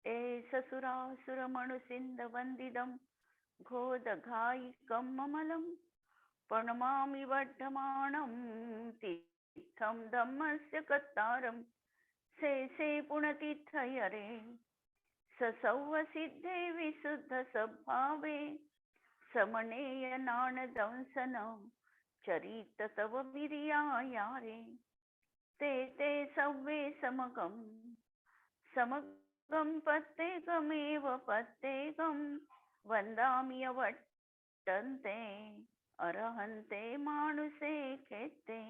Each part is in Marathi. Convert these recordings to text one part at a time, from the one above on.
ते ससुरासुरमणुसिन्धवन्दितं घोदघायिकं ममलं प्रणमामि वर्धमानं तीर्थं धम्मस्य कर्तारं शेषे पुण्यतीर्थयरे ससौवसिद्धे विशुद्धसद्भावे समनेय नाणदंसन चरित तव वीर्यायारे ते ते सव्वे समगं प्रत्येकमेव प्रत्येकं वन्दामि अवर्तन्ते अर्हन्ते मानुषे खेते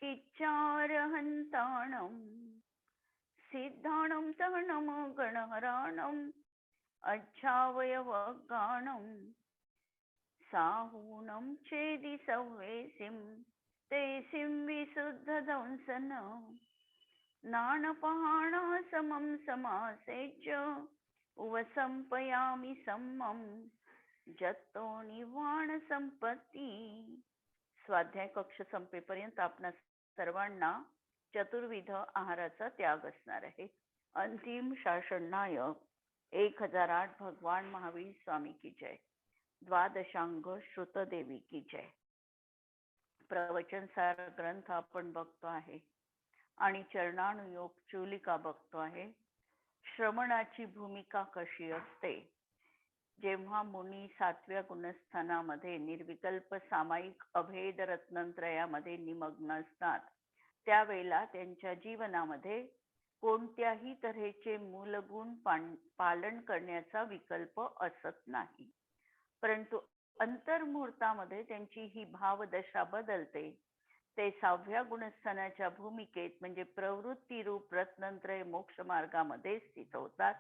किच्चारहन्ताणं सिद्धाणं तरणं गणहराणम् अच्छावयवगाणं साहूनं छेदि सव्वेसिं तेसिं विशुद्धदंसन नाणपहाणासमं समासेच उवसंपयामि सम्मं जत्तो निर्वाण संपत्ती. स्वाध्याय कक्ष संपेपर्यंत आपणा सर्वांना चतुर्विध आहाराचा त्याग असणार आहे. अंतिम शासन नायक 1008 भगवान महावीर स्वामी की जय. द्वादशांग श्रुतदेवी की जय. प्रवचन सार ग्रंथ आपण बघतो आहे आणि चरणानुयोग चूलिका बघतो आहे. श्रमणाची भूमिका कशी असते. जेव्हा मुनी 7व्या गुणस्थानामध्ये निर्विकल्प सामायिक अभेद रत्नत्रयामध्ये निमग्न असतात त्यावेळेला त्यांच्या जीवनामध्ये कोणत्याही तऱ्हेचे मूलगुण पालन करण्याचा विकल्प असत नाही. परंतु अंतर्मुहूर्तामध्ये त्यांची ही भावदशा बदलते. ते 6व्या गुणस्थानाच्या भूमिकेत म्हणजे प्रवृत्ती रूप रत्नत्रय मोक्ष मार्गामध्ये स्थित होतात.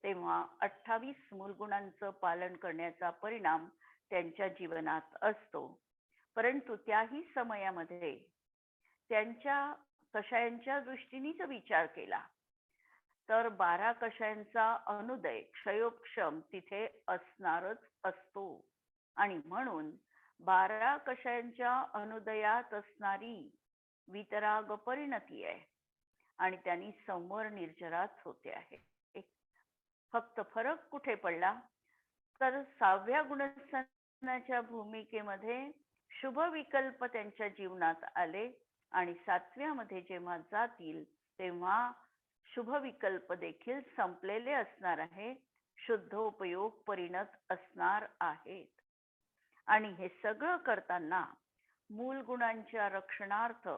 तेव्हा 28 मूलगुणांचं पालन करण्याचा परिणाम त्यांच्या जीवनात असतो. परंतु त्याही समयामध्ये त्यांच्या कषायांच्या दृष्टीने जर विचार केला तर 12 कषायांचा अनुदय क्षयोक्षम तिथे असणारच असतो आणि म्हणून 12 कषायांच्या अनुदयात असणारी वितराग परिणती आहे आणि त्यांनी संवर निर्जराच होते आहे. फक्त फरक कुठे पडला तर 6व्या गुणस्थानाच्या भूमिकेमध्ये शुभ विकल्प त्यांच्या जीवनात आले आणि 7व्या मध्ये जेव्हा जातील तेव्हा शुभ विकल्प देखील संपलेले असणार आहे. शुद्धोपयोग परिणत असणार आहेत. आणि हे सगळं करताना मूल गुणांच्या रक्षणार्थ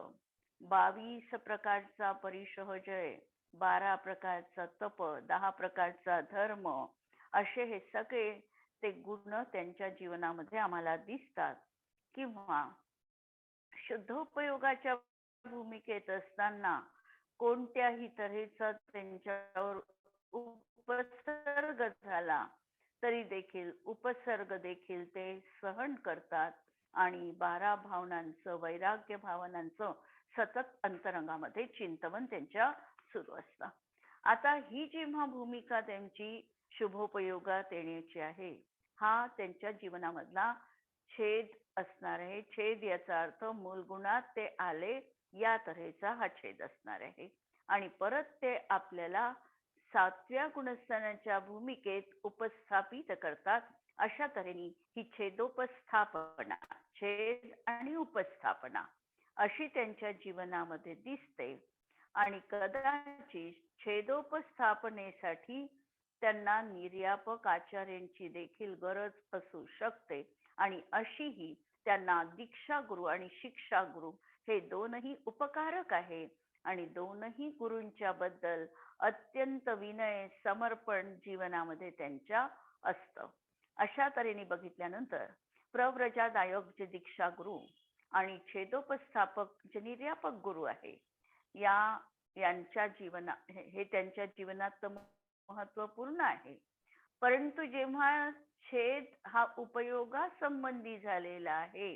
22 प्रकारचा परिशोहजय, 12 प्रकारचा तप, 10 प्रकारचा धर्म असे हे सगळे ते गुण त्यांच्या जीवनामध्ये आम्हाला दिसतात. किंवा शुद्धोपयोगाच्या भूमिकेत असताना कोणत्याही तऱ्हेचा त्यांच्यावर उपसर्ग झाला तरी देखील उपसर्ग देखील ते सहन करतात आणि 12 भावनांचं वैराग्य भावनांचं सतत अंतरंगामध्ये चिंतन त्यांच्या सुरू असतं. आता ही जेव्हा भूमिका त्यांची शुभोपयोगात येण्याची आहे हा त्यांच्या जीवनामधला छेद असणार आहे. छेद याचा अर्थ मूलगुणात ते आले या तऱ्हेचा हा छेद असणार आहे आणि परत ते आपल्याला 7व्या गुणस्थानाच्या भूमिकेत उपस्थापित करतात. अशा तऱ्हेने ही छेदोपस्थापना, छेद आणि उपस्थापना अशी त्यांच्या जीवनामध्ये दिसते आणि कदाचित छेदोपस्थापनेसाठी त्यांना निर्यापक आचार्यांची देखील गरज असू शकते आणि अशीही त्यांना दीक्षा गुरु आणि शिक्षा गुरु हे दोनही उपकारक आहे आणि दोनही गुरूंच्या बद्दल अत्यंत विनय समर्पण जीवनामध्ये त्यांच्या असतं. अशा तऱ्हेने बघितल्यानंतर प्रव्रजादायक जे दीक्षा गुरु आणि छेदोपस्थापक जे निर्यापक गुरु आहे यांच्या हे त्यांच्या जीवनात महत्वपूर्ण आहे. परंतु जेव्हा छेद हा उपयोगा संबंधी झालेला आहे,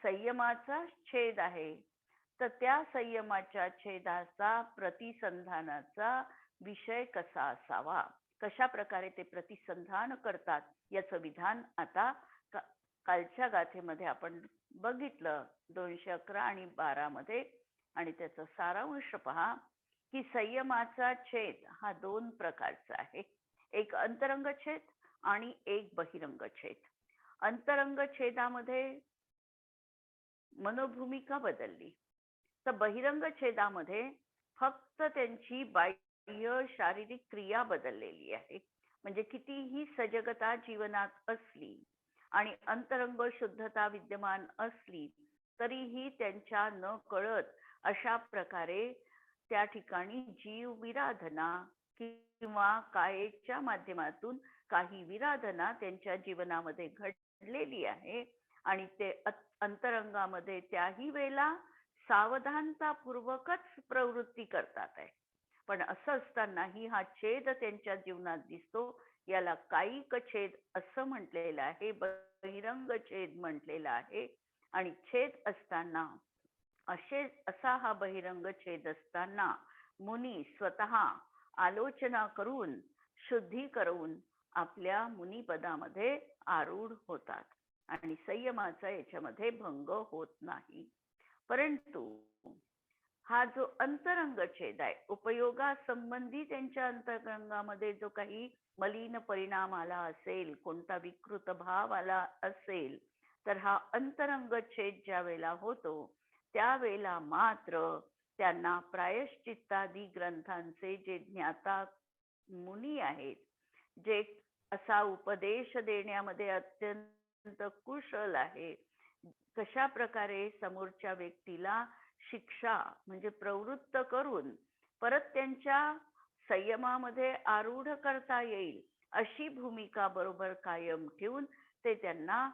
संयमाचा छेद आहे, तर त्या संयमाच्या छेदाचा प्रतिसंधानाचा विषय कसा असावा, कशा प्रकारे ते प्रतिसंधान करतात याचं विधान आता कालच्या गाथेमध्ये आपण बघितलं 211 आणि 12 मध्ये. आणि त्याचा सारांश पहा की संयमाचा छेद हा दोन प्रकारचा आहे. एक अंतरंग छेद आणि एक बहिरंग छेद. अंतरंग छेदामध्ये मनोभूमिका बदलली, तर बहिरंग छेदामध्ये फक्त त्यांची बाह्य शारीरिक क्रिया बदललेली आहे. म्हणजे कितीही सजगता जीवनात असली आणि अंतरंग शुद्धता विद्यमान असली तरीही त्यांच्या न कळत अशा प्रकारे त्या ठिकाणी जीव विराधना किंवा कायेच्या माध्यमातून काही विराधना त्यांच्या जीवनामध्ये घडलेली आहे. आणि ते अंतरंगामध्ये त्याही वेळेला सावधानतापूर्वकच प्रवृत्ती करतात आहे. पण असं असतानाही हा छेद त्यांच्या जीवनात दिसतो. याला कायिक छेद असं म्हटलेलं आहे, बहिरंग छेद म्हटलेला आहे. आणि छेद असताना असा हा बहिरंग छेद असताना मुनी स्वतः आलोचना करून शुद्धी करून आपल्या मुनिपदामध्ये आरूढ होतात आणि संयमाचा याच्यामध्ये भंग होत नाही. परंतु हा जो अंतरंग छेद आहे, उपयोगासंबंधी त्यांच्या अंतरंगामध्ये जो काही मलिन परिणाम आला असेल, कोणता विकृत भाव आला असेल, तर हा अंतरंग छेद ज्या वेळेला होतो त्यावेळेला मात्र त्यांना प्रायश्चित्तादी ग्रंथांचे जे ज्ञाता मुनी आहेत, जे असा उपदेश देण्यामध्ये अत्यंत कुशल आहे, कशा प्रकारे समोरच्या व्यक्तीला शिक्षा म्हणजे प्रवृत्त करून परत त्यांच्या संयमामध्ये आरूढ करता येईल अशी भूमिका बरोबर कायम ठेवून ते त्यांना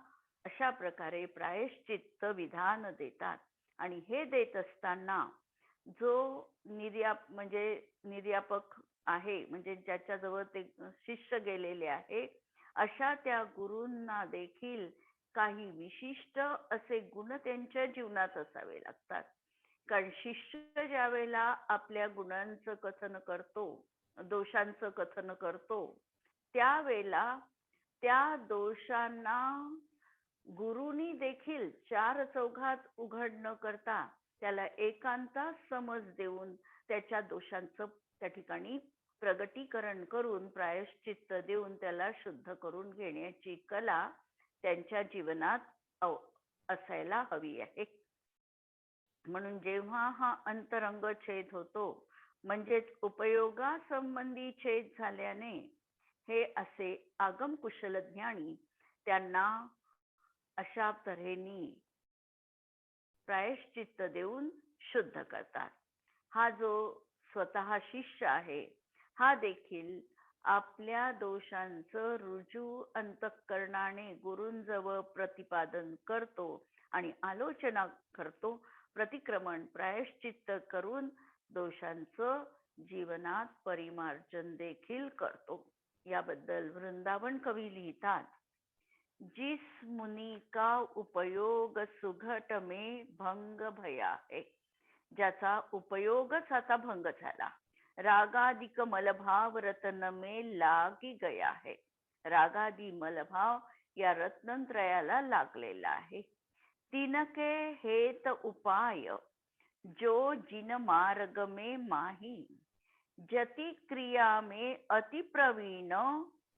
अशा प्रकारे प्रायश्चित्त विधान देतात. आणि हे देत असताना जो निर्यापक आहे, म्हणजे ज्याच्याजवळ ते शिष्य गेलेले आहे, अशा त्या गुरूंना देखील काही विशिष्ट असे गुण त्यांच्या जीवनात असावे लागतात. कारण शिष्य ज्या वेळेला आपल्या गुणांचं कथन करतो, दोषांचं कथन करतो, त्यावेळेला त्या दोषांना गुरुनी देखील चार चौघात उघड न करता त्याला एकांतात समज देऊन त्याच्या दोषांचं त्या ठिकाणी प्रगटीकरण करून प्रायश्चित्त देऊन त्याला शुद्ध करून घेण्याची कला त्यांच्या जीवनात असायला हवी आहे. म्हणून जेव्हा हा अंतरंग छेद होतो, म्हणजेच उपयोगासंबंधी छेद झाल्याने हे असे आगम कुशल ज्ञानी त्यांना अशा तऱ्हेने प्रायश्चित्त देऊन शुद्ध करतात. हा जो स्वतः शिष्य आहे, हा देखील आपल्या दोषांचं रुजू अंतःकरणाने गुरूंजवळ प्रतिपादन करतो आणि आलोचना करतो, प्रतिक्रमण प्रायश्चित्त करून दोषांचं जीवनात परिमार्जन देखील करतो. याबद्दल वृंदावन कवी लिहितात, जिस मुनि का उपयोग सुघट में भंग भया है, ज्याचा उपयोगच आता भंग झाला, रागादिक मलभाव रत्न में लागी गया है. रागादी मलभाव या रत्नत्रयाला लागलेला आहे. तिनके हेत उपाय जो जिन मार्ग में माही, जति क्रिया में अति प्रवीण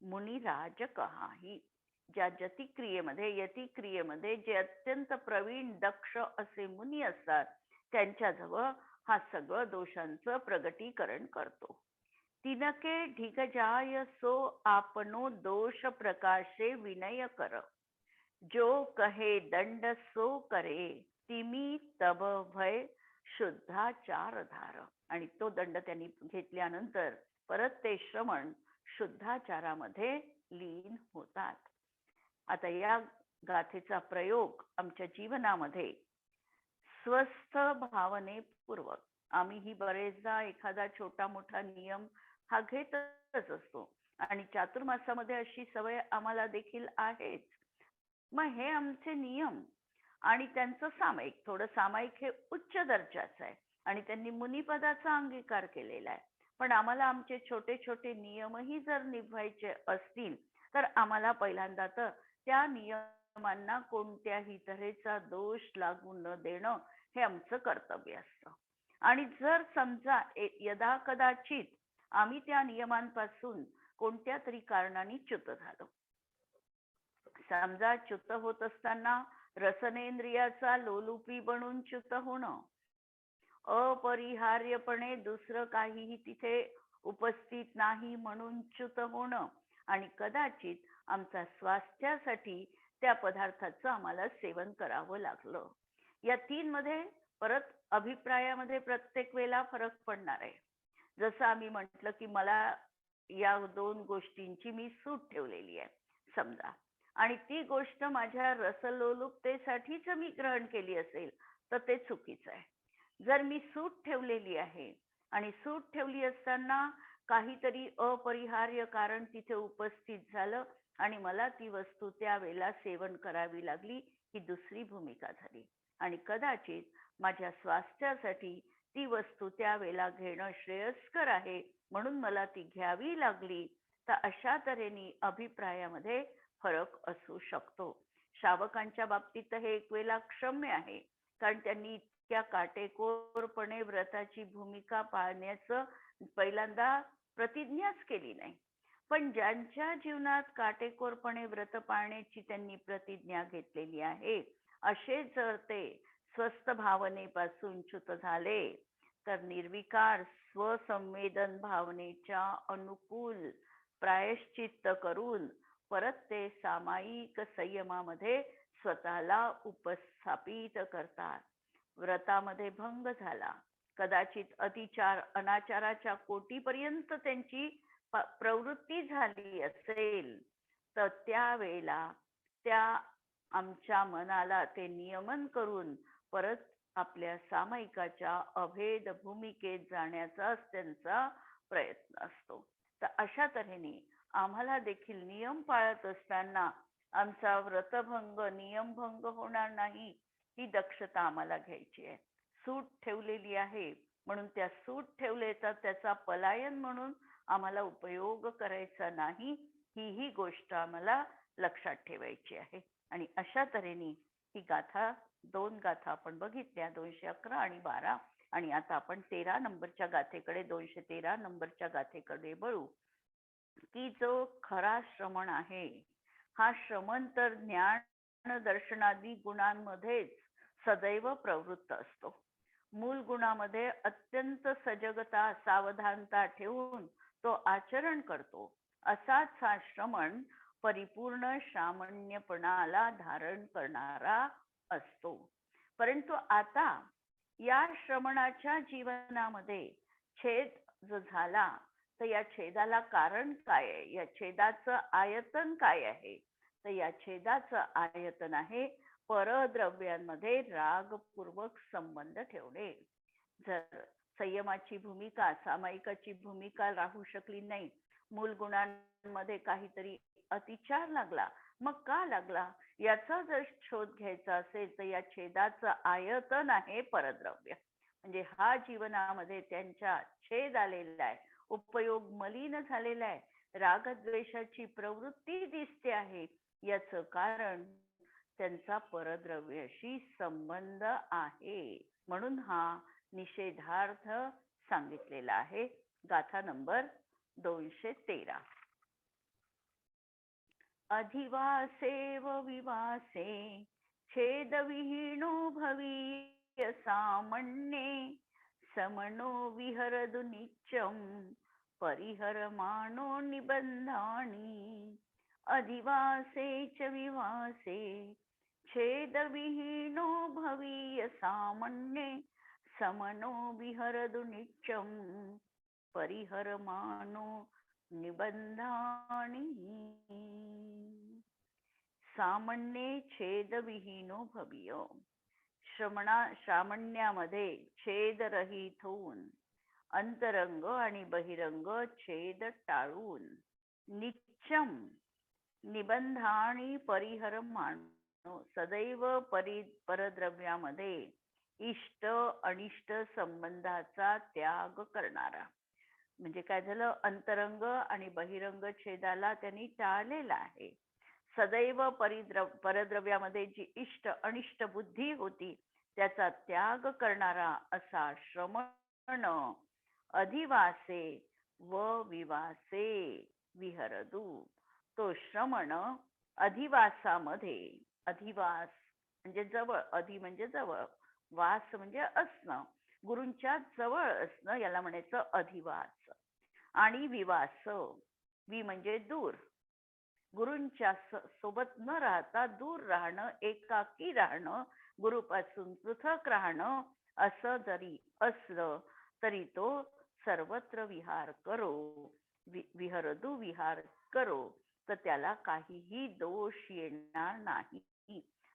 मुनिराज कहाही. ज्या जतिक्रियेमध्ये यतिक्रियेमध्ये जे अत्यंत प्रवीण दक्ष असे मुनी असतात, त्यांच्याजवळ हा सगळं दोषांचं प्रगटीकरण करतो. तिनके ढिगजाय सो आपनो दोष प्रकाशे विनय कर, जो कहे दंड सो करे, तिमी तब भय शुद्धाचार धार. आणि तो दंड त्यांनी घेतल्यानंतर परत ते श्रमण शुद्धाचारामध्ये लीन होतात. आता या गाथेचा प्रयोग आमच्या जीवनामध्ये स्वस्थ भावनेपूर्वक आम्हीही बरेचदा एखादा छोटा मोठा नियम हा घेतच असतो आणि चातुर्मासामध्ये अशी सवय आम्हाला देखील आहेच. मग हे आमचे नियम आणि त्यांचं सामायिक, थोडं सामायिक हे उच्च दर्जाचं आहे आणि त्यांनी मुनिपदाचा अंगीकार केलेला आहे. पण आम्हाला आमचे छोटे छोटे नियमही जर निभवायचे असतील तर आम्हाला पहिल्यांदा तर त्या नियमांना कोणत्याही तऱ्हेचा दोष लागू न देणं हे आमचं कर्तव्य असतं. आणि जर समजा यदा कदाचित आम्ही त्या नियमांपासून कोणत्या तरी कारणाने च्युत झालो, समजा च्युत होत असताना रसनेंद्रियाचा लोलुपी बनून च्युत होणं, अपरिहार्यपणे दुसरं काहीही तिथे उपस्थित नाही म्हणून च्युत होणं, आणि कदाचित आमच्या स्वास्थ्यासाठी त्या पदार्थाचं आम्हाला सेवन करावं लागलं. या तीन मध्ये परत अभिप्रायामध्ये प्रत्येक वेळेला फरक पडणार आहे. जसं आम्ही म्हटलं की मला या दोन गोष्टींची मी सूट ठेवलेली आहे समजा, आणि ती गोष्ट माझ्या रसलोलुपतेसाठीच मी ग्रहण केली असेल तर ते चुकीचं आहे. जर मी सूट ठेवलेली आहे आणि सूट ठेवली असताना काहीतरी अपरिहार्य कारण तिथे उपस्थित झालं आणि मला ती वस्तू त्यावेळेला सेवन करावी लागली, ही दुसरी भूमिका झाली. आणि कदाचित माझ्या स्वास्थ्यासाठी ती वस्तू त्यावेळेला घेणं श्रेयस्कर आहे म्हणून मला ती घ्यावी लागली. तर अशा तऱ्हेने अभिप्रायामध्ये फरक असू शकतो. श्रावकांच्या बाबतीत हे एक वेळेला क्षम्य आहे, कारण त्यांनी इतक्या काटेकोरपणे व्रताची भूमिका पाळण्याचं पहिल्यांदा प्रतिज्ञाच केली नाही. पण ज्यांच्या जीवनात काटेकोरपणे व्रत पाळण्याची त्यांनी प्रतिज्ञा घेतलेली आहे, असे जर ते स्वस्थ भावनेपासून च्युत झाले तर निर्विकार स्वसंवेदन भावनेच्या अनुकूल प्रायश्चित्त करून परत ते सामायिक संयमामध्ये स्वतःला उपस्थापित करतात. व्रतामध्ये भंग झाला, कदाचित अतिचार अनाचाराच्या कोटीपर्यंत त्यांची प्रवृत्ती झाली असेल, तर त्यावेळेला त्या आमच्या मनाला ते नियमन करून परत आपल्या सामायिकाच्या अभेद भूमिकेत जाण्याचाच त्यांचा प्रयत्न असतो. तर अशा तऱ्हेने आम्हाला देखील नियम पाळत असताना आमचा व्रतभंग नियमभंग होणार नाही, ही दक्षता आम्हाला घ्यायची आहे. सूट ठेवलेली आहे म्हणून त्या सूट ठेवले तर त्याचा पलायन म्हणून आम्हाला उपयोग करायचा नाही, ही गोष्ट आम्हाला लक्षात ठेवायची आहे. आणि अशा तऱ्हेने ही गाथा, दोन गाथा आपण बघितल्या, 211 आणि 12. आणि आता आपण 13 नंबरच्या गाथेकडे, 213 नंबरच्या गाथेकडे वळू. की जो खरा श्रमण आहे, हा श्रमण तर ज्ञान दर्शनादी गुणांमध्येच सदैव प्रवृत्त असतो. मूल गुणामध्ये अत्यंत सजगता सावधानता ठेवून तो आचरण करतो. असाच हा श्रमण परिपूर्ण श्रामण्यपणाला धारण करणारा असतो. परंतु आता या श्रमणाच्या जीवनामध्ये छेद जो झाला, तर या छेदाला कारण काय आहे, या छेदाचं आयतन काय आहे, तर या छेदाचं आयतन आहे परद्रव्यांमध्ये रागपूर्वक संबंध ठेवणे. जर संयमाची भूमिका सामायिकाची भूमिका राहू शकली नाही, मूल गुणांमध्ये काहीतरी अतिचार लागला, मग का लागला याचा जर शोध घ्यायचा असेल तर या छेदाचं आयतन आहे परद्रव्य. म्हणजे हा जीवनामध्ये त्यांच्या छेद आलेला आहे, उपयोग मलिन झालेला आहे, रागद्वेषाची प्रवृत्ती दिसते आहे, याचं कारण त्यांचा परद्रव्याशी संबंध आहे. म्हणून हा निषेधार्थ सांगितलेला आहे. गाथा नंबर 213. अधिवासे व विवासे छेदविहीनो भवीय सामण्ये समनो विहरदु नित्यं परिहरमाणो निबंधानि. अधिवासे च विवासे छेदविहीनो भवीय सामण्ये समनो विहरदु नित्यं परिहरमाणो निबंधानि. सामण्ये छेदविहीनो भवीय. श्रामण्यामध्ये छेदरहित होऊन अंतरंग आणि बहिरंग छेद टाळून नित्यम निबंधानी परिहरमाणो सदैव परद्रव्यामध्ये इष्ट अनिष्ट संबंधाचा त्याग करणारा. म्हणजे काय झालं, अंतरंग आणि बहिरंग छेदाला त्यांनी टाळलेला आहे. सदैव परद्रव्यामध्ये जी इष्ट अनिष्ट बुद्धी होती त्याचा त्याग करणारा असा श्रमण अधिवासे व विवासे विहरदू. तो श्रमण अधिवासामध्ये, अधिवास म्हणजे जवळ, अधि म्हणजे जवळ, वास म्हणजे असणं, गुरूंच्या जवळ असणं, याला म्हणायचं अधिवास. आणि विवास, वि म्हणजे दूर, गुरूंच्या सोबत न राहता दूर राहणं, एकाकी राहणं, गुरुपासून पृथक राहणं, असं जरी असलं तरी तो सर्वत्र विहार करो, विहरदू विहार करो, तर त्याला काहीही दोष येणार नाही.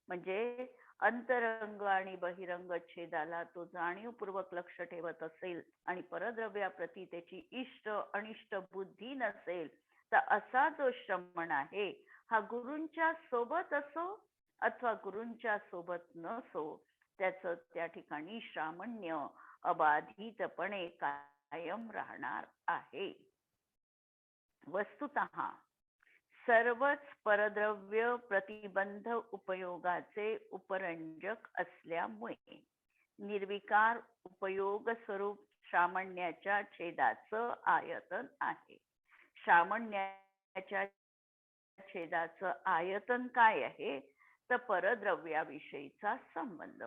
म्हणजे अंतरंग आणि बहिरंग छेदाला तो जाणीवपूर्वक लक्ष ठेवत असेल आणि परद्रव्याप्रती त्याची इष्ट अनिष्ट बुद्धी नसेल, तर असा जो श्रमण आहे हा गुरूंच्या सोबत असो अथवा गुरूंच्या सोबत नसो, त्याचं त्या ठिकाणी श्रामण्य अबाधितपणे कायम राहणार आहे. वस्तुतः सर्वच परद्रव्य प्रतिबंध उपयोगाचे उपरंजक असल्यामुळे निर्विकार उपयोग स्वरूप श्रामण्याच्या छेदाचं आयतन आहे. श्रामण्याच्या छेदाचं आयतन काय आहे? तर परद्रव्याविषयीचा संबंध.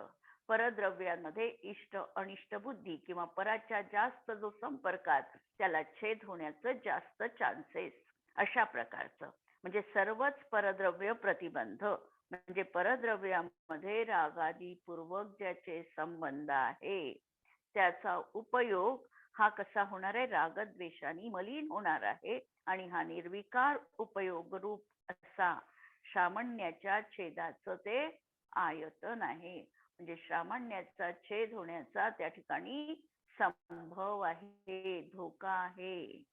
परद्रव्यांमध्ये इष्ट अनिष्ट बुद्धी किंवा पराच्या जास्त जो संपर्कात, त्याला छेद होण्याचं जास्त चान्सेस, अशा प्रकारचं. म्हणजे सर्वच परद्रव्य प्रतिबंध म्हणजे परद्रव्यामध्ये रागादीपूर्वक ज्याचे संबंध आहे त्याचा उपयोग हा कसा होणार आहे? रागद्वेषाने मलिन होणार आहे. आणि हा निर्विकार उपयोग रूप असा श्रामण्याच्या छेदाचं ते आयतन आहे. म्हणजे श्रामण्याचा छेद होण्याचा त्या ठिकाणी संभव आहे, धोका आहे.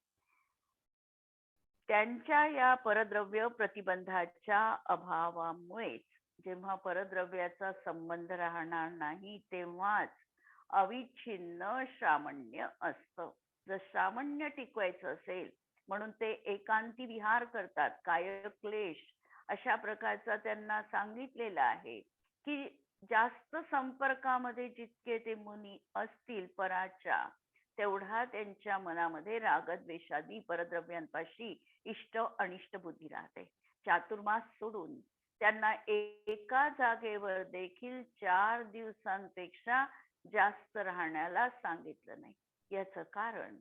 त्यांच्या या परद्रव्य प्रतिबंधाच्या अभावामुळेच जेव्हा परद्रव्याचा संबंध राहणार नाही तेव्हाच अविच्छिन्न श्रामण्य असतं. जर श्रामण्य टिकवायचं असेल म्हणून ते एकांती विहार करतात, कायक्लेश अशा प्रकारचा त्यांना सांगितलेलं आहे की जास्त संपर्कामध्ये जितके ते मुनी असतील पराच्या, तेवढा त्यांच्या मनामध्ये रागद्वेषादी परद्रव्यांपाशी इष्ट अनिष्ट बुद्धी राहते. चातुर्मास सोडून त्यांना एका जागेवर देखील 4 दिवसांपेक्षा जास्त राहण्याला सांगितलं नाही. याचं कारण,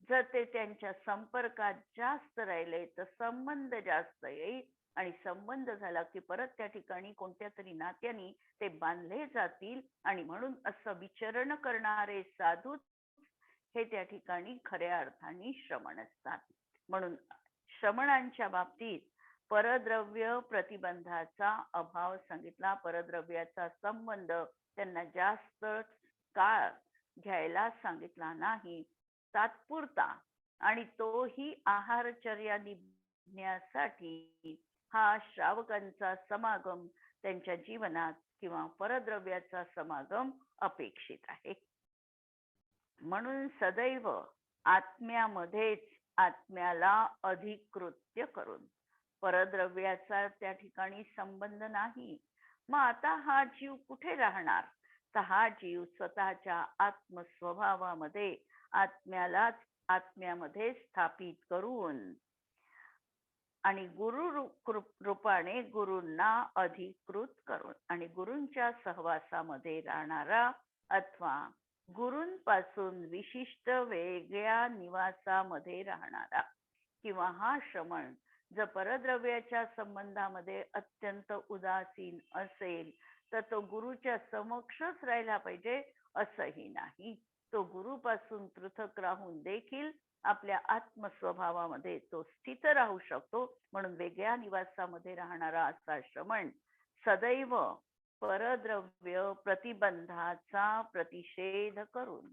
जर ते त्यांच्या संपर्कात जास्त राहिले तर संबंध जास्त येईल आणि संबंध झाला की परत त्या ठिकाणी कोणत्या तरी नात्याने ते बांधले जातील आणि म्हणून असं विचरण करणारे साधू हे त्या ठिकाणी खऱ्या अर्थाने श्रमण असतात. म्हणून श्रमणांच्या बाबतीत परद्रव्य प्रतिबंधाचा अभाव सांगितला. परद्रव्याचा संबंध त्यांना जास्त काळ घ्यायला सांगितला नाही, तात्पुरता, आणि तोही आहारचर्या निभण्यासाठी हा श्रावकांचा समागम त्यांच्या जीवनात किंवा परद्रव्याचा समागम अपेक्षित आहे. म्हणून सदैव आत्म्यामध्येच आत्म्याला अधिकृत्य करून, परद्रव्याचा त्या ठिकाणी संबंध नाही. मग आता हा जीव कुठे राहणार? तर हा जीव स्वतःच्या आत्मस्वभावामध्ये आत्म्यालाच आत्म्यामध्ये स्थापित करून आणि गुरु रूपाने गुरूंना अधिकृत करून आणि गुरूंच्या सहवासामध्ये राहणारा अथवा गुरूंपासून विशिष्ट वेगळ्या निवासामध्ये राहणारा किंवा हा श्रमण जर परद्रव्याच्या संबंधामध्ये अत्यंत उदासीन असेल तर तो गुरुच्या समक्षच राहिला पाहिजे असंही नाही. तो गुरुपासून पृथक राहून देखील आपल्या आत्मस्वभावामध्ये तो स्थित राहू शकतो. म्हणून वेगळ्या निवासामध्ये राहणारा असा श्रमण सदैव परद्रव्य प्रतिबंधाचा प्रतिषेध करून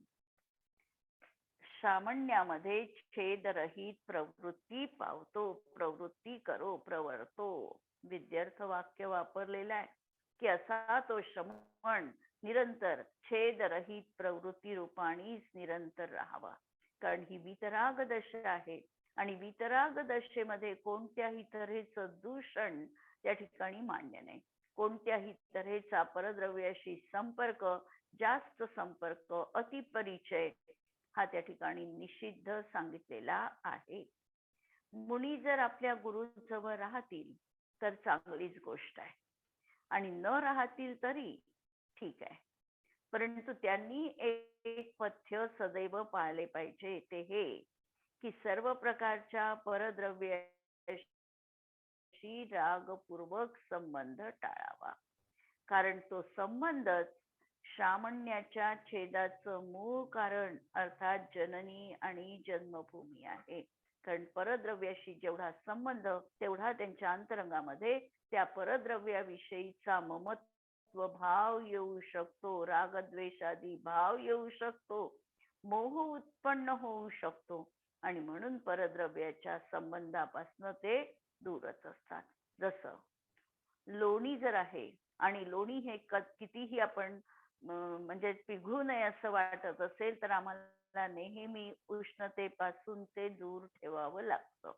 श्रामण्यामध्ये छेदरहित प्रवृत्ती पावतो. प्रवृत्ती करो, प्रवर्तो, विद्यार्थ वाक्य वापरलेलं आहे की असा तो श्रमण निरंतर छेदरहित प्रवृत्ती रूपानेच निरंतर राहावा. कारण ही वितराग दशा आहे आणि वितराग दशेमध्ये कोणत्याही तऱ्हेचं दूषण त्या ठिकाणी मान्य नाही. कोणत्याही तऱ्हेचा परद्रव्याशी संपर्क, जास्त संपर्क, अतिपरिचय हा त्या ठिकाणी निषिद्ध सांगितलेला आहे. मुनी जर आपल्या गुरुजवळ राहतील तर चांगलीच गोष्ट आहे, आणि न राहतील तरी ठीक आहे. परंतु त्यांनी एक पथ्य सदैव पाळले पाहिजे, ते हे की सर्व प्रकारच्या परद्रव्याशी रागपूर्वक संबंध टाळावा. कारण तो संबंधच श्रामण्याच्या छेदाचं मूळ कारण अर्थात जननी आणि जन्मभूमी आहे. कारण परद्रव्याशी जेवढा संबंध तेवढा त्यांच्या अंतरंगामध्ये त्या परद्रव्याविषयीचा ममत्व भाव येऊ शकतो, रागद्वेषादी भाव येऊ शकतो, मोह उत्पन्न होऊ शकतो, आणि म्हणून परद्रव्याच्या संबंधापासून ते दूरच असतात. जसं लोणी जर आहे आणि लोणी हे कितीही आपण म्हणजे पिघळू नये असं वाटत असेल तर आम्हाला नेहमी उष्णतेपासून ते दूर ठेवावं लागतं.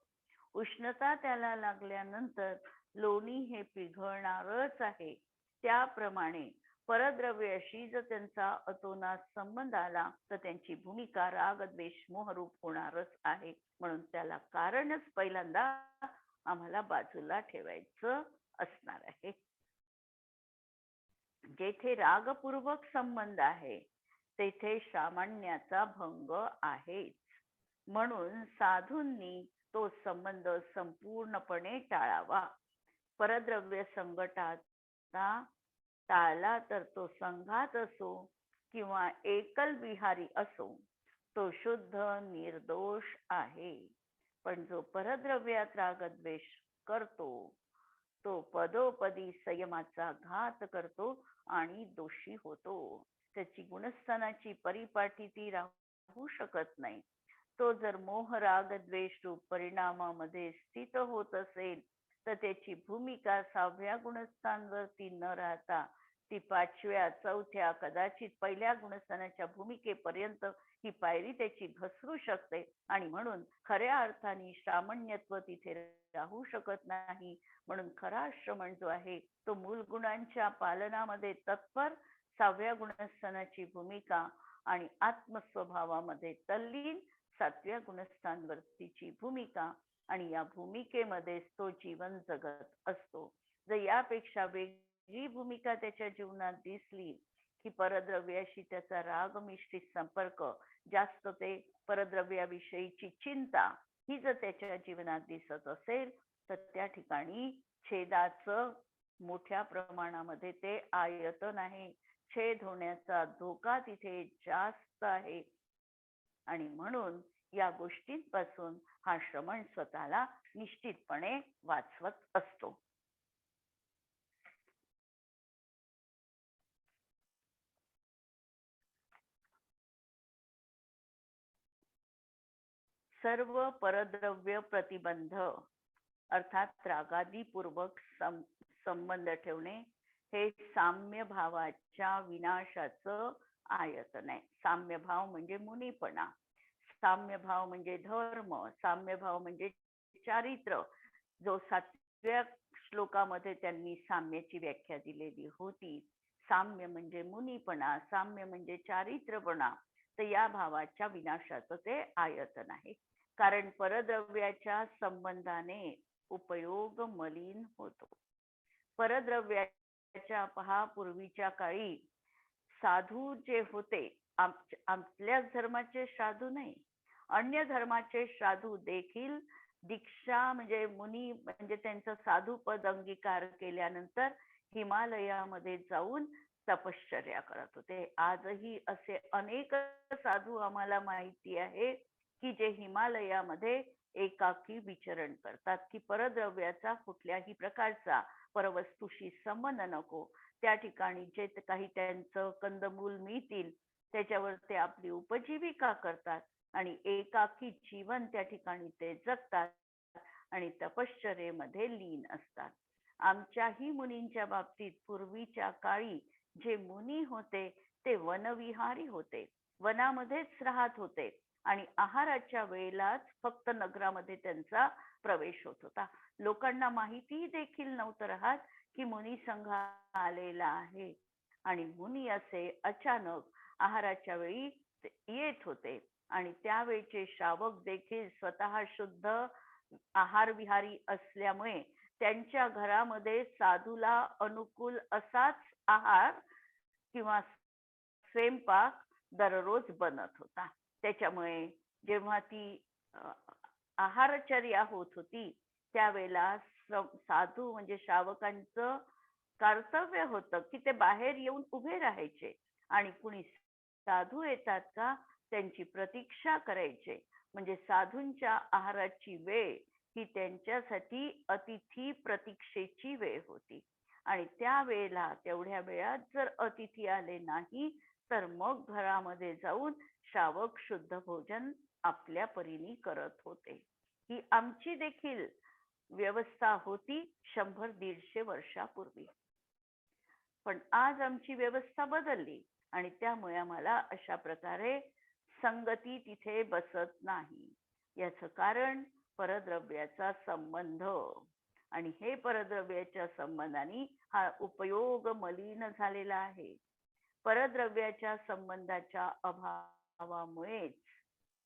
उष्णता त्याला लागल्यानंतर लोणी हे पिघळणारच आहे. त्याप्रमाणे परद्रव्याशी जर त्यांचा अतोनात संबंध आला तर त्यांची भूमिका राग द्वेष मोहरूप होणारच आहे. म्हणून त्याला कारणच पहिल्यांदा आम्हाला बाजूला ठेवायचं असणार आहे. जेथे रागपूर्वक संबंध आहे तेथे सामान्याचा भंग आहेच. म्हणून साधूंनी तो संबंध संपूर्णपणे टाळावा. परद्रव्य संकटाचा टाळला तर तो संघात असो किंवा एकल विहारी असो, तो शुद्ध निर्दोष आहे. पण जो परद्रव्यात रागद्वेष करतो तो पदोपदी संयमाचा घात करतो आणि दोषी होतो. त्याची गुणस्थानाची परिपाठी ती राहू शकत नाही. तो जर मोह राग द्वेष रूप परिणामामध्ये स्थित होत असेल तर त्याची भूमिका 6व्या गुणस्थानावरती न राहता ती 5व्या 4थ्या कदाचित 1ल्या गुणस्थानाच्या भूमिकेपर्यंत ही पायरी त्याची घसरू शकते, आणि म्हणून खऱ्या अर्थाने श्रामण्यत्व तिथे राहू शकत नाही. म्हणून खरा श्रमण जो आहे तो मूल गुणांच्या पालनामध्ये तत्पर, 6व्या गुणस्थानाची भूमिका आणि आत्मस्वभावामध्ये तल्लीन, 7व्या गुणस्थानवरतीची भूमिका, आणि या भूमिकेमध्ये तो जीवन जगत असतो. जर यापेक्षा वेगळी भूमिका त्याच्या जीवनात दिसली की परद्रव्याशी त्याचा राग मिश्रित संपर्क, जास्त ते परद्रव्याविषयीची चिंता ही जर त्याच्या जीवनात दिसत असेल तर त्या ठिकाणी छेदाचं मोठ्या प्रमाणामध्ये ते आयतन आहे. छेद होण्याचा धोका तिथे जास्त आहे, आणि म्हणून या गोष्टींपासून हा श्रमण स्वतःला निश्चितपणे वाचवत असतो. सर्व परद्रव्य प्रतिबंध अर्थात रागादीपूर्वक संबंध ठेवणे हे साम्य भावाच्या विनाशाचं आयतन आहे. साम्य भाव म्हणजे मुनीपणा, साम्य भाव म्हणजे धर्म, साम्य भाव म्हणजे चारित्र्य. जो 7व्या श्लोकामध्ये त्यांनी साम्याची व्याख्या दिलेली होती. साम्य म्हणजे मुनीपणा, साम्य म्हणजे चारित्र्यपणा. तर या भावाच्या विनाशाचं ते आयतन आहे. कारण परद्रव्याच्या संबंधाने उपयोग मलिन होतो. परद्रव्याच्या पहा, पूर्वीच्या काळी साधू जे होते, आपल्याच धर्माचे साधू नाही, अन्य धर्माचे साधू देखील दीक्षा म्हणजे मुनी म्हणजे त्यांचं साधूपद अंगीकार केल्यानंतर हिमालयामध्ये जाऊन तपश्चर्या करत होते. आजही असे अनेक साधू आम्हाला माहिती आहे की जे हिमालयामध्ये एकाकी विचरण करतात, की परद्रव्याचा कुठल्याही प्रकारचा परवस्तूशी संबंध नको. त्या ठिकाणी जे काही त्यांचं कंदमूल मिळतील त्याच्यावर ते आपली उपजीविका करतात आणि एकाकी जीवन त्या ठिकाणी ते जगतात आणि तपश्चर्येमध्ये लीन असतात. आमच्याही मुनींच्या बाबतीत पूर्वीच्या काळी जे मुनी होते ते वनविहारी होते, वनामध्येच राहत होते आणि आहाराच्या वेळेलाच फक्त नगरामध्ये त्यांचा प्रवेश होत होता. लोकांना माहिती देखील नव्हतं राहत की मुनी संघ आलेला आहे आणि मुनी असे अचानक आहाराच्या वेळी येत होते आणि त्यावेळचे श्रावक देखील स्वतः शुद्ध आहार विहारी असल्यामुळे त्यांच्या घरामध्ये साधूला अनुकूल असाच आहार किंवा स्वयंपाक दररोज बनत होता. त्याच्यामुळे जेव्हा ती आहारचर्या होत होती त्यावेळेला साधू म्हणजे श्रावकांचं कर्तव्य होतं की ते बाहेर येऊन उभे राहायचे आणि कुणी साधू येतात का त्यांची प्रतीक्षा करायचे. म्हणजे साधूंच्या आहाराची वेळ ही त्यांच्यासाठी अतिथी प्रतीक्षेची वेळ होती आणि त्या वेळेला तेवढ्या वेळात जर अतिथी आले नाही तर मग घरामध्ये जाऊन श्रावक शुद्ध भोजन आपल्या परीने करत होते. ही आमची देखील व्यवस्था होती 100-150 वर्षापूर्वी. पण आज आमची व्यवस्था बदलली आणि त्यामुळे आम्हाला अशा प्रकारे संगती तिथे बसत नाही. याचं कारण परद्रव्याचा संबंध आणि हे परद्रव्याच्या संबंधाने हा उपयोग मलिन झालेला आहे. परद्रव्याच्या संबंधाच्या अभावामुळेच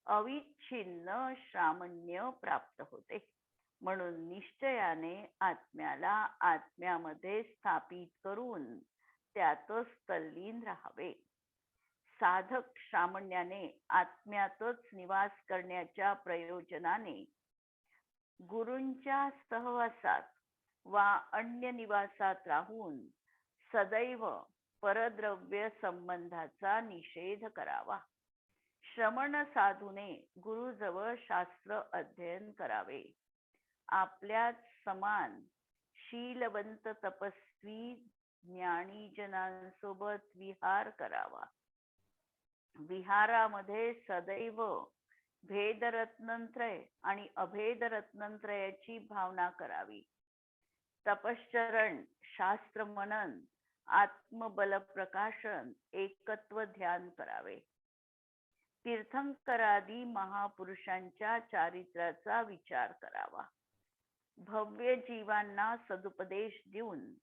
अविच्छिन्न श्रामण्य प्राप्त होते. म्हणून निश्चयाने आत्म्याला आत्म्यामध्ये स्थापित करून त्यातच तल्लीन राहावे. साधक श्रामण्याने आत्म्यातच निवास करण्याच्या प्रयोजनाने गुरूंच्या सहवासात वा अन्य निवासात राहून सदैव परद्रव्य संबंधाचा निषेध करावा. श्रमण साधूने गुरुजवळ शास्त्र अध्ययन करावे. आपल्याच समान शीलवंत तपस्वी ज्ञानीजनांसोबत विहार करावा. विहारामध्ये सदैव भेदरत्नत्रय आणि अभेदरत्नत्रयाची भावना करावी. तपश्चरण, शास्त्र मनन, आत्मबल प्रकाशन, एकत्व ध्यान करावे. तीर्थंकरादी महापुरुषांच्या चारित्र्याचा विचार करावा. भव्य जीवांना सदुपदेश देऊन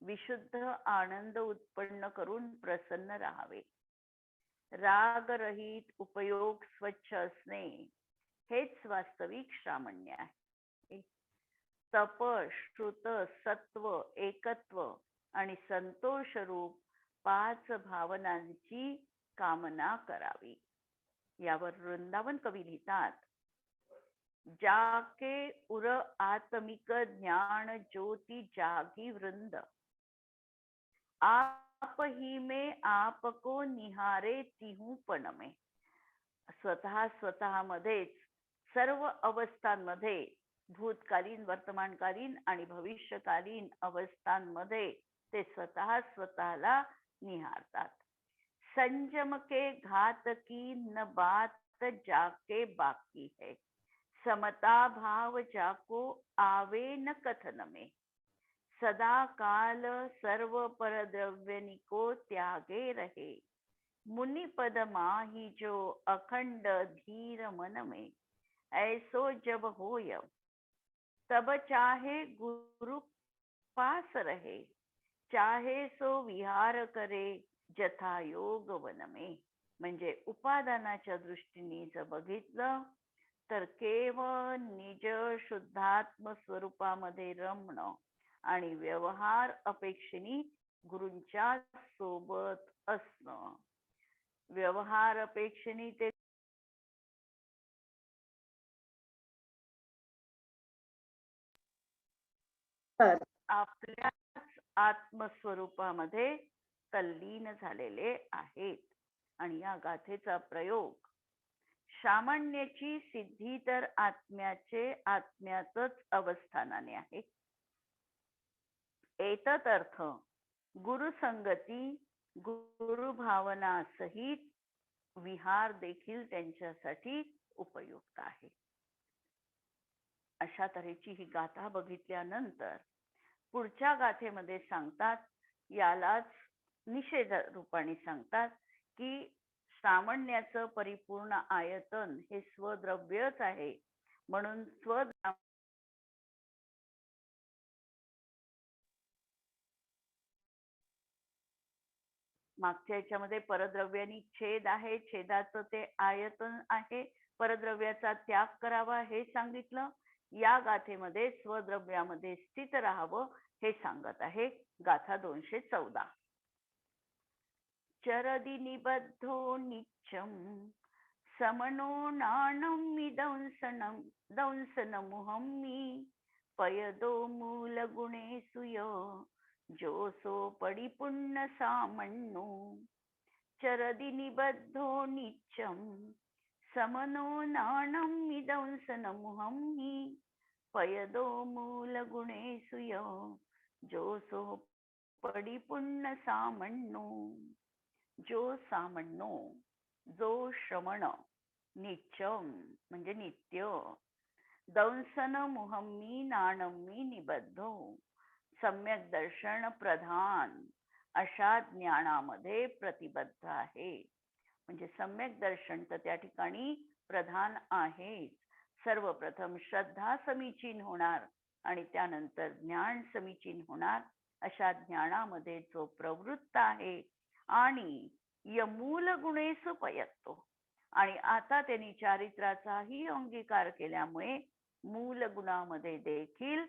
विशुद्ध आनंद उत्पन्न करून प्रसन्न राहावे. रागरहित उपयोग स्वच्छ असणे हेच वास्तविक श्रामण्य आहे. तप, श्रुत, सत्व, एकत्व आणि संतोष रूप 5 भावनांची कामना करावी. यावर वृंदावन कवी लिहितात, जाके उर आत्मिक ज्ञान ज्योति जागी वृंद, आप ही में आपको निहारे तिहू पण में. स्वतःमध्येच सर्व अवस्थांमध्ये भूतकालीन, वर्तमानकालीन आणि भविष्यकालीन अवस्थांमध्ये ते स्वतःला निहारतात. संजम के घात की न बात जाके बाकी है, समता भाव जाको आवे न कथन में. सदा काल सर्व परद्रव्यनिको त्यागे रहे, मुनि पद माही जो अखंड धीर मन में. ऐसो जब होय तब चाहे गुरु पास रहे, चाहे सो विहार करे जथा योग वन में. म्हणजे उपादानाच्या दृष्टीने जर बघितलं तर केवळ निज शुद्धात्म स्वरूपामध्ये रमणं आणि व्यवहार अपेक्षेने गुरूंच्या सोबत असणं. व्यवहार अपेक्षेने ते आपल्याच आत्मस्वरूपामध्ये तल्लीन झालेले आहेत. आणि या गाथेचा प्रयोग श्रामण्याची सिद्धी तर आत्म्यातच अवस्थानाने आहे. एतत अर्थ गुरुसंगती, गुरुभावना सहित विहार देखील त्यांच्यासाठी उपयुक्त आहे. अशा तऱ्हेची ही गाथा बघितल्यानंतर पुढच्या गाथेमध्ये सांगतात, यालाच निषेध रूपाने सांगतात की श्रामण्याचं परिपूर्ण आयतन हे स्वद्रव्यच आहे. म्हणून मागच्या याच्यामध्ये परद्रव्यानी छेद आहे, छेदाचं ते आयतन आहे, परद्रव्याचा त्याग करावा हे सांगितलं. या गाथेमध्ये स्वद्रव्यामध्ये स्थित राहावं हे सांगत आहे गाथा 214. चरदि निबद्धो नित्यं समनो नाणं दंसनमुहम्मि पयदो मूलगुणेषु जोसो पडिपुण्य सामन्नो चरदि निबद्धो नित्यं समनो नाणं दंसनमुहम्मि पयदो मूलगुणेषु जोसो पडिपुण्य सामन्नो. जो सामन्नो, जो श्रमण, नित्यम म्हणजे नित्य, दंसन मुहम्मी नाणम्मी निबद्धो, सम्यक दर्शन प्रधान अशा ज्ञानामध्ये प्रतिबद्ध आहे. म्हणजे सम्यक दर्शन तर त्या ठिकाणी प्रधान आहे. सर्वप्रथम श्रद्धा समीचीन होणार आणि त्यानंतर ज्ञान समीचीन होणार. अशा ज्ञानामध्ये जो प्रवृत्त आहे आणि यमूल गुणेसु पयत्तो, आणि आता त्यांनी चारित्राचाही अंगीकार केल्यामुळे मूल गुणामध्ये देखील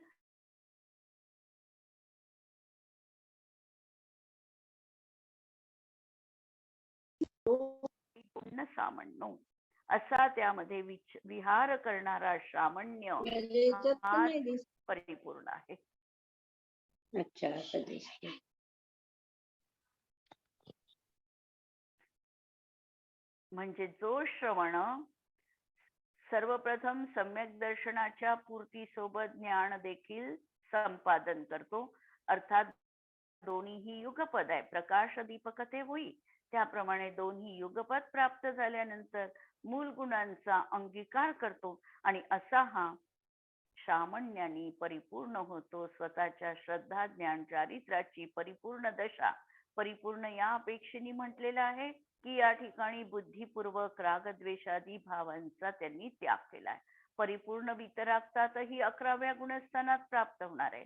पूर्ण सामण्यो असा त्यामध्ये विहार करणारा सामण्य हा परिपूर्ण आहे. अच्छा, म्हणजे जो श्रवण सर्वप्रथम सम्यक दर्शनाच्या पूर्तीसोबत ज्ञान देखील संपादन करतो, अर्थात दोन्हीही युगपद आहे. प्रकाश दीपकते होई त्याप्रमाणे दोन्ही युगपद प्राप्त झाल्यानंतर मूल गुणांचा अंगीकार करतो आणि असा हा सामान्याने परिपूर्ण होतो. स्वतःच्या श्रद्धा ज्ञान चारित्राची परिपूर्ण दशा, परिपूर्ण या अपेक्षेने म्हटलेलं आहे की या ठिकाणी बुद्धिपूर्वक रागद्वेषादी भावांचा त्यांनी त्याग केलाय. परिपूर्ण वितरागतातही 11व्या गुणस्थानात प्राप्त होणार आहे,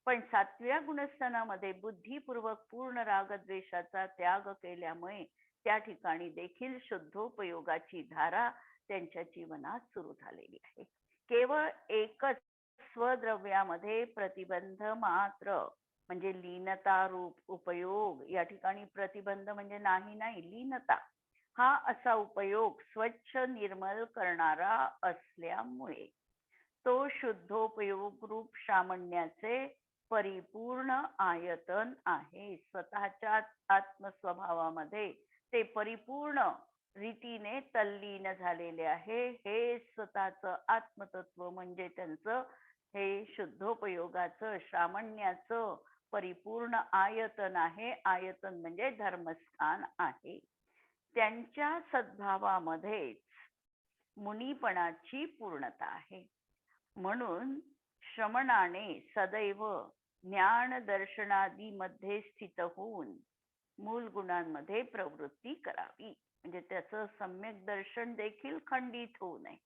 पण 7व्या गुणस्थानामध्ये बुद्धिपूर्वक पूर्ण रागद्वेषाचा त्याग केल्यामुळे त्या ठिकाणी देखील शुद्धोपयोगाची धारा त्यांच्या जीवनात सुरू झालेली आहे. केवळ एकच स्वद्रव्यामध्ये प्रतिबंध मात्र म्हणजे लीनता रूप उपयोग. या ठिकाणी प्रतिबंध म्हणजे नाही, लीनता हा असा उपयोग स्वच्छ निर्मल करणारा असल्यामुळे तो शुद्धोपयोग रूप सामान्याचे परिपूर्ण आयतन आहे. स्वतःच्या आत्मस्वभावामध्ये ते परिपूर्ण रीतीने तल्लीन झालेले आहे. हे स्वतःचं आत्मतत्व म्हणजे त्यांचं हे शुद्धोपयोगाचं सामान्याचं परिपूर्ण आयतन आहे. आयतन म्हणजे धर्मस्थान आहे. त्यांच्या सद्भावामध्ये मुनीपणाची पूर्णता आहे. म्हणून श्रमणाने सदैव ज्ञान दर्शनादी मध्ये स्थित होऊन मूल गुणांमध्ये प्रवृत्ती करावी. म्हणजे त्याचं सम्यक दर्शन देखील खंडित होऊ नये.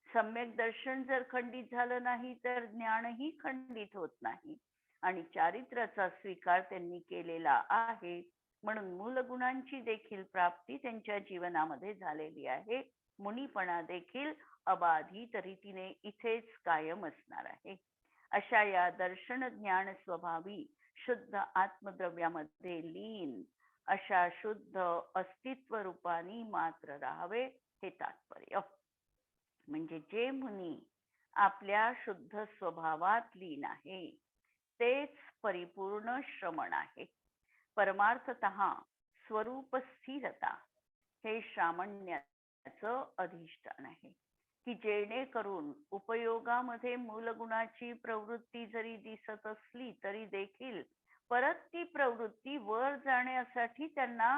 सम्यक दर्शन जर खंडित झालं नाही तर ज्ञानही खंडित होत नाही. आणि चारित्र्याचा स्वीकार त्यांनी केलेला आहे म्हणून मूल गुणांची देखील प्राप्ती त्यांच्या जीवनामध्ये झालेली आहे. मुनीपणा देखील अबाधित रीतीने इथेच कायम असणार आहे. अशा या दर्शन ज्ञान स्वभावी शुद्ध आत्मद्रव्यामध्ये लीन अशा शुद्ध अस्तित्व रूपाने मात्र राहावे हे तात्पर्य. म्हणजे जे मुनी आपल्या शुद्ध स्वभावात लीन आहे तेच परिपूर्ण श्रमण आहे. परमार्थतः स्वरूप स्थिरता हे सामान्याचं अधिष्ठान आहे की जेणेकरून उपयोगामध्ये मूलगुणाची प्रवृत्ती जरी दिसत असली तरी देखील परत ती प्रवृत्ती वर जाण्यासाठी त्यांना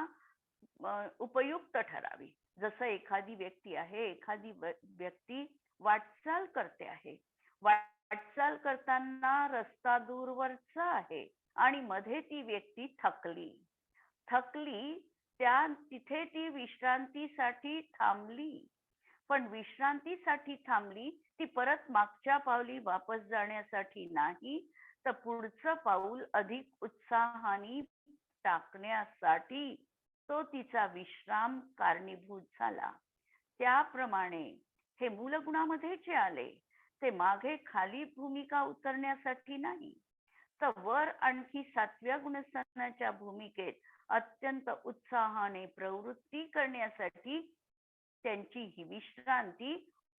उपयुक्त ठरावी. जसं एखादी व्यक्ती आहे, एखादी व्यक्ती वाटचाल करते आहे, वाटचाल करताना रस्ता दूरवरचा आहे आणि मध्ये ती व्यक्ती थकली तिथे ती विश्रांतीसाठी थांबली, पण विश्रांतीसाठी थांबली ती परत मागच्या पावली वापस जाण्यासाठी नाही तर पुढचं पाऊल अधिक उत्साहाने टाकण्यासाठी तो तिचा विश्राम कारणीभूत झाला. त्याप्रमाणे हे मूलगुणामध्ये जे आले ते मागे खाली भूमिका उतरण्यासाठी नाही, तर वर आणखी 7व्या गुणस्थानाच्या भूमिकेत अत्यंत उत्साहाने प्रवृत्ती करण्यासाठी त्यांची ही विश्रांती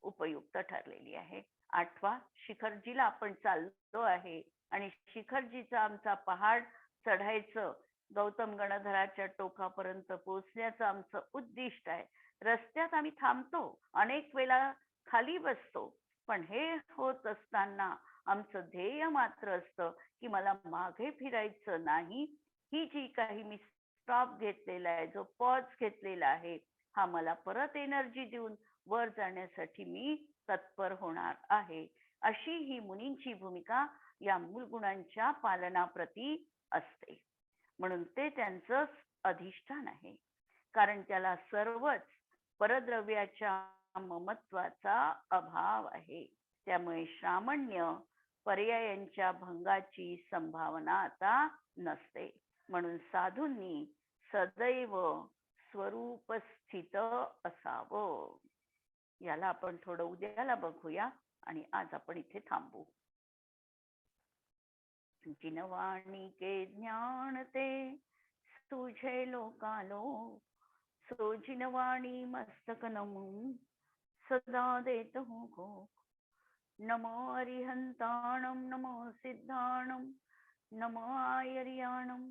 उपयुक्त ठरलेली आहे. आठवा, शिखरजीला आपण चाललो आहे आणि शिखरजीचा आमचा पहाड चढायचं, गौतम गणधराच्या टोकापर्यंत पोहोचण्याचं आमचं उद्दिष्ट आहे. रस्त्यात आम्ही थांबतो, अनेक वेळा खाली बसतो, पण हे होत असताना आमचं ध्येय मात्र असतं की मला मागे फिरायचं नाही. ही जी काही मी स्टॉप घेतलेला आहे, जो पॉज घेतलेला आहे, हा मला परत एनर्जी देऊन वर जाण्यासाठी मी तत्पर होणार आहे. अशी ही मुनींची भूमिका या मूलगुणांच्या पालनाप्रती असते. म्हणून ते त्यांचं अधिष्ठान आहे, कारण त्याला सर्वच परद्रव्याच्या ममत्वाचा अभाव आहे. त्यामुळे श्रामण्य पर्यायांच्या भंगाची संभावना आता नसते. म्हणून साधूंनी सदैव स्वरूपस्थित असावं. याला आपण थोडं उद्याला बघूया आणि आज आपण इथे थांबू. जिनवाणी के ज्ञान ते तुझे लोकालो, सो जिनवाणी मस्तक नमून सदा देत हो घो. नमो अरिहंताणम, नमो सिद्धाणम, नमो आयर्याणम,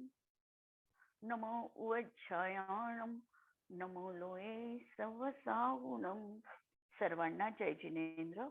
नमो उवच्छायाणम, नमो लोये सवसाहुणम. सर्वांना जय जिनेंद्र.